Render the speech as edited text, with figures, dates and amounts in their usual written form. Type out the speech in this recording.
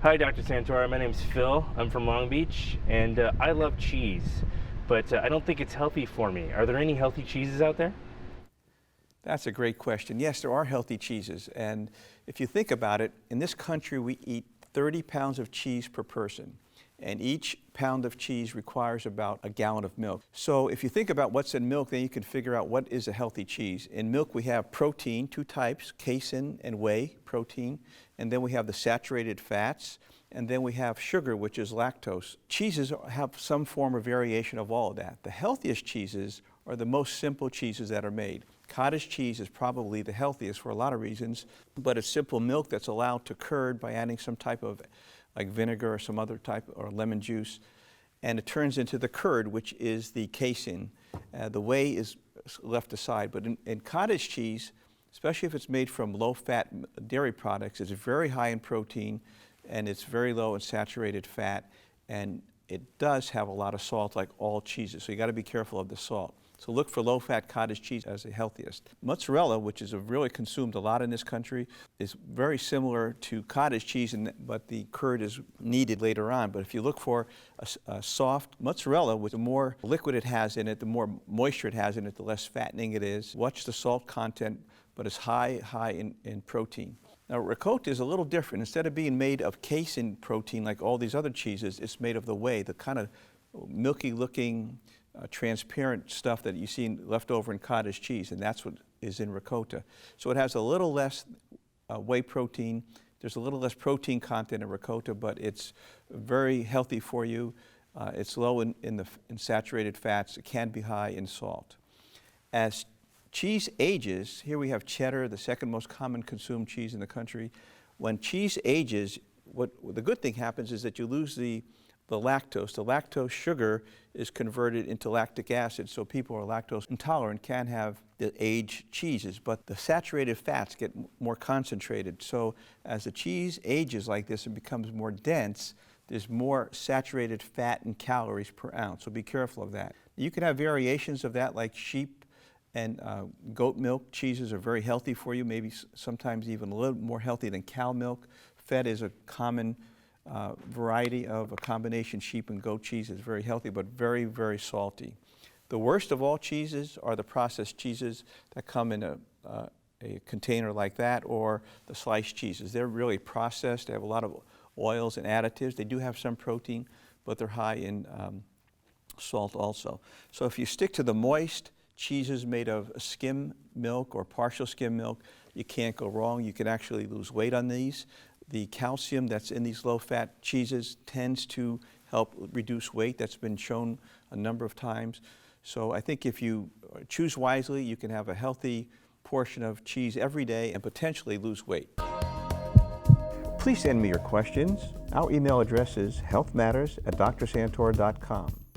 Hi, Dr. Santora. My name's Phil. I'm from Long Beach, and I love cheese, but I don't think it's healthy for me. Are there any healthy cheeses out there? That's a great question. Yes, there are healthy cheeses. And if you think about it, in this country we eat 30 pounds of cheese per person. And each pound of cheese requires about a gallon of milk. So if you think about what's in milk, then you can figure out what is a healthy cheese. In milk we have protein, two types, casein and whey protein. And then we have the saturated fats. And then we have sugar, which is lactose. Cheeses have some form of variation of all of that. The healthiest cheeses are the most simple cheeses that are made. Cottage cheese is probably the healthiest for a lot of reasons, but it's simple milk that's allowed to curd by adding some type of like vinegar or some other type, or lemon juice, and it turns into the curd, which is the casein. The whey is left aside, but in cottage cheese, especially if it's made from low-fat dairy products, it's very high in protein, and it's very low in saturated fat, and it does have a lot of salt like all cheeses, so you got to be careful of the salt. So look for low-fat cottage cheese as the healthiest. Mozzarella, which is really consumed a lot in this country, is very similar to cottage cheese, but the curd is needed later on. But if you look for a soft mozzarella, with the more liquid it has in it, the more moisture it has in it, the less fattening it is. Watch the salt content, but it's high in protein. Now, ricotta is a little different. Instead of being made of casein protein like all these other cheeses, it's made of the whey, the kind of milky-looking, transparent stuff that you see left over in cottage cheese, and that's what is in ricotta. So it has a little less whey protein. There's a little less protein content in ricotta, but it's very healthy for you. It's low in saturated fats. It can be high in salt. As cheese ages, here we have cheddar, the second most common consumed cheese in the country. When cheese ages, the good thing happens is that you lose the lactose. The lactose sugar is converted into lactic acid, so people who are lactose intolerant can have the aged cheeses, but the saturated fats get more concentrated. So as the cheese ages like this and becomes more dense, there's more saturated fat and calories per ounce, so be careful of that. You can have variations of that, like sheep and goat milk cheeses are very healthy for you, maybe sometimes even a little more healthy than cow milk. Fed is a common variety of a combination sheep and goat cheese. Is very healthy, but very, very salty. The worst of all cheeses are the processed cheeses that come in a container like that, or the sliced cheeses. They're really processed. They have a lot of oils and additives. They do have some protein, but they're high in salt also. So if you stick to the moist cheeses made of skim milk or partial skim milk, you can't go wrong. You can actually lose weight on these. The calcium that's in these low-fat cheeses tends to help reduce weight. That's been shown a number of times. So I think if you choose wisely, you can have a healthy portion of cheese every day and potentially lose weight. Please send me your questions. Our email address is healthmatters@drsantora.com.